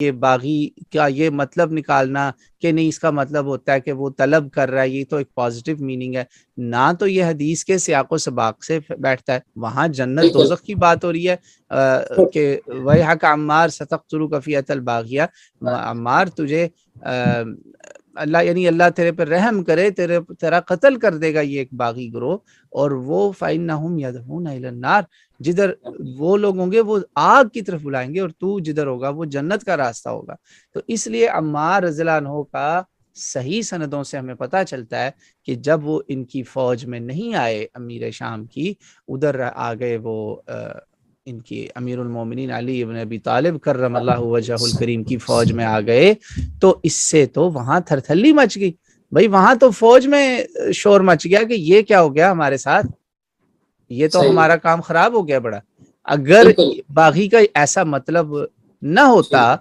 یہ باغی کا یہ مطلب نکالنا کہ نہیں اس کا مطلب ہوتا ہے کہ وہ طلب کر رہا ہے، یہ تو ایک پازیٹیو میننگ ہے، نہ تو یہ حدیث کے سیاق و سباق سے بیٹھتا ہے۔ وہاں جنت دوزخ کی بات ہو رہی ہے کہ وَيْحَكَ عَمَّارَ سَتَقْتُلُكَ فِئَةَ الْبَاغِيَةَ، عمار تجھے اللہ یعنی اللہ تیرے پر رحم کرے، تیرا قتل کر دے گا یہ ایک باغی گروہ، اور وہ فَإِنَّهُمْ يَدْعُونَ إِلَى النَّارِ، جدھر وہ لوگ ہوں گے وہ آگ کی طرف بلائیں گے، اور تو جدھر ہوگا وہ جنت کا راستہ ہوگا۔ تو اس لیے عمار رضی اللہ عنہ کا صحیح سندوں سے ہمیں پتہ چلتا ہے کہ جب وہ ان کی فوج میں نہیں آئے امیر شام کی، ادھر آ گئے وہ ان کی امیر المومنین علی ابن ابی طالب کرم اللہ وجہ الکریم کی فوج میں آ گئے، تو اس سے تو وہاں تھرتھلی مچ گئی بھائی، وہاں تو فوج میں شور مچ گیا کہ یہ کیا ہو گیا ہمارے ساتھ، یہ تو ہمارا کام خراب ہو گیا بڑا۔ اگر باغی کا ایسا مطلب نہ ہوتا